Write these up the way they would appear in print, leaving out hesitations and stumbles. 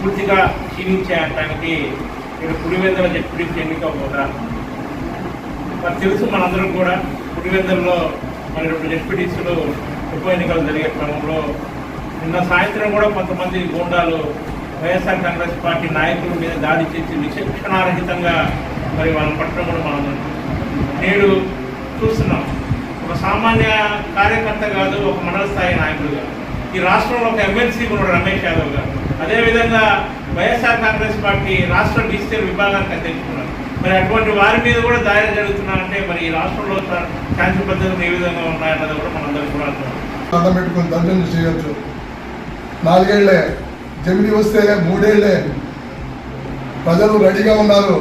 పూర్తిగా క్షీణించేయడానికి ఇక్కడ పులివెందుల జడ్పీటీసీ ఎన్నిక కూడా మరి తెలుసు మనందరం కూడా పులివెందులలో మరి 2 జడ్పీటీసీలు ఉప ఎన్నికలు జరిగే క్రమంలో నిన్న సాయంత్రం కూడా కొంతమంది గూండాలు వైఎస్ఆర్ కాంగ్రెస్ పార్టీ నాయకుల మీద దాడి చేసి విచక్షణారహితంగా మరి వాళ్ళ పట్టడం కూడా మనం నేడు చూస్తున్నాం. ఒక సామాన్య కార్యకర్త కాదు, ఒక మండల స్థాయి నాయకుడుగా ఈ రాష్ట్రంలో ఒక ఎమ్మెల్సీ ఉన్నాడు రమేష్ యాదవ్ గారు. అదేవిధంగా వైఎస్ఆర్ కాంగ్రెస్ పార్టీ రాష్ట్ర డిజిటల్ విభాగానికి అధ్యక్షున్నారు. మరి అటువంటి వారి మీద కూడా దాడులు జరుగుతున్నారంటే మరి ఈ రాష్ట్రంలో శాంతి పద్ధతులు ఏ విధంగా ఉన్నాయన్నది కూడా మనందరికీ కూడా అర్థం పెట్టుకుని దర్శనం చేయొచ్చు. 4 ఏళ్లే జమిని వస్తే 3 ఏళ్లే ప్రజలు రెడీగా ఉన్నారు.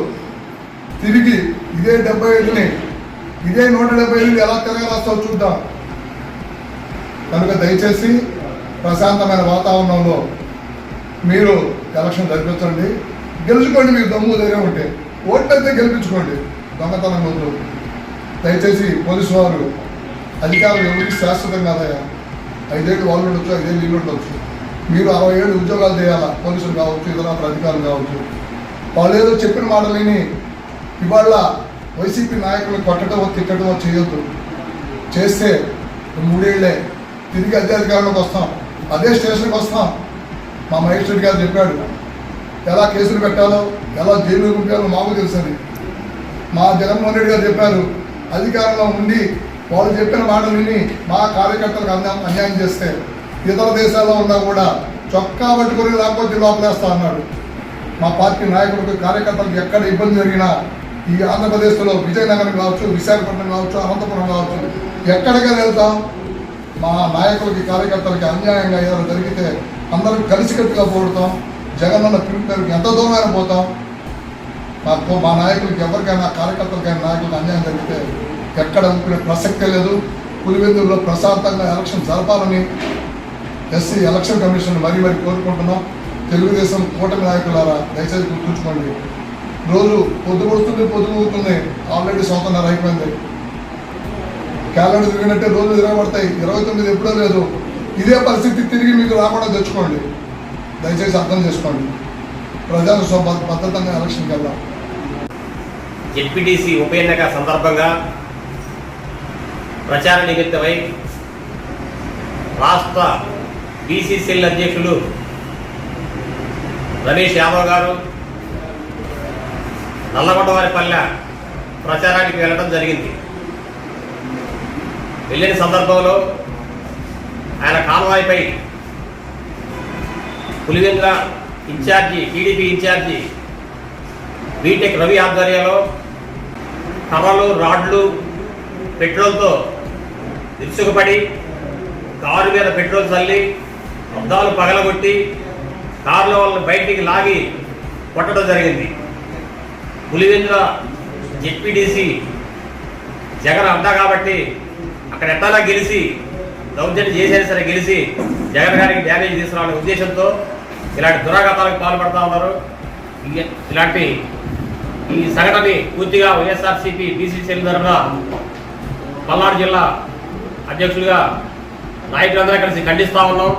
తిరిగి ఇదే 75ని ఇదే 175 ఎలా తిరగరాస్తావు చూద్దాం. కనుక దయచేసి ప్రశాంతమైన వాతావరణంలో మీరు ఎలక్షన్ జరిపించండి, గెలుచుకోండి. మీకు దమ్ము ధైర్యం ఉంటే ఓట్లయితే గెలిపించుకోండి, దొంగతనం ముందు. దయచేసి పోలీసు వారు అధికారులు ఎవరికి శాశ్వతం కాదయా. 5 ఏళ్ళు వాళ్ళు ఉండొచ్చు, 5 ఏళ్ళు వీళ్ళు ఉండొచ్చు. మీరు 60 ఏళ్ళు ఉద్యోగాలు చేయాలా, పోలీసులు కావచ్చు, ఇతర అధికారులు కావచ్చు. వాళ్ళు ఏదో చెప్పిన మాటలని ఇవాళ వైసీపీ నాయకులు కొట్టడమో తిట్టడమో చేయొద్దు. చేస్తే 3 ఏళ్లే తిరిగి అదే అధికారంలోకి వస్తాం, అదే స్టేషన్కి వస్తాం. మా మహేష్ రెడ్డి గారు చెప్పాడు ఎలా కేసులు పెట్టాలో, ఎలా జైలు పంపాలో మాకు తెలుసని. మా జగన్మోహన్ రెడ్డి గారు చెప్పారు అధికారంలో ఉండి వాళ్ళు చెప్పిన మాటలు విని మా కార్యకర్తలకు అన్యాయం చేస్తే ఇతర దేశాల్లో ఉన్నా కూడా చొక్కా పట్టుకుని లేకపోతే లోపలేస్తా అన్నాడు. మా పార్టీ నాయకులకు కార్యకర్తలకు ఎక్కడ ఇబ్బంది జరిగినా ఈ ఆంధ్రప్రదేశ్లో విజయనగరం కావచ్చు, విశాఖపట్నం కావచ్చు, అనంతపురం కావచ్చు, ఎక్కడికి వెళ్తాం. మా నాయకులకి కార్యకర్తలకి అన్యాయంగా ఏదైనా జరిగితే అందరూ కలిసికట్టుగా పోడతాం. జగనన్న పిలుపుకి ఎంత దూరమైన పోతాం. మా నాయకులకి ఎవరికైనా కార్యకర్తలకైనా నాయకులకు అన్యాయం జరిగితే ఎక్కడ ఊపిన ప్రసక్తే లేదు. పులివెందుల్లో ప్రశాంతంగా ఎలక్షన్ జరపాలని ఎస్సీ ఎలక్షన్ కమిషన్ మరీ కోరుకుంటున్నాం. తెలుగుదేశం కూటమి నాయకులారా దయచేసి గుర్తుంచుకోండి. రోజు పొద్దుపోతుంది, ఆల్రెడీ 1:30 అయిపోయింది. క్యాలెండర్ తిరిగినట్టే రోజు తిరగబడతాయి. 29 ఎప్పుడో లేదు. ఇదే పరిస్థితి తిరిగి మీకు రాకుండా తెచ్చుకోండి. దయచేసి అర్థం చేసుకోండి. ప్రజలు భద్రతంగా ఎలక్షన్కి వెళ్దాం. జెడ్పీటీసీ ఉప ఎన్నిక సందర్భంగా ప్రచార నిమిత్తమై రాష్ట్ర బీసీసీఎల్ అధ్యక్షులు రమేష్ యాదవ్ గారు నల్లగొండవారిపల్లె ప్రచారానికి వెళ్ళడం జరిగింది. వెళ్ళిన సందర్భంలో ఆయన కాన్వాయ్పై Pulivendula incharge TDP incharge BTech Ravi ఆధ్వర్యంలో కర్రలు, రాడ్లు, పెట్రోల్తో ఇరుసుకుపడి కారు మీద పెట్రోల్ చల్లి అద్దాలు పగలగొట్టి కారులో వాళ్ళని బయటికి లాగి కొట్టడం జరిగింది. పులివెందుల జెడ్పీటీసీ జగన్ అడ్డా కాబట్టి అక్కడ ఎట్లా గెలిచి దౌర్జన్యం చేసేది సరే గెలిచి జగన్ గారికి డ్యామేజ్ తీసుకురావాలనే ఉద్దేశంతో ఇలాంటి దురాఘాతాలకు పాల్పడుతూ ఉన్నారు. ఇలాంటి ఈ సంఘటనని పూర్తిగా వైఎస్ఆర్సీపీ బీసీసీఎల్ తరఫున పల్నాడు జిల్లా అధ్యక్షుడిగా నాయకులందరూ కలిసి ఖండిస్తూ ఉన్నాం.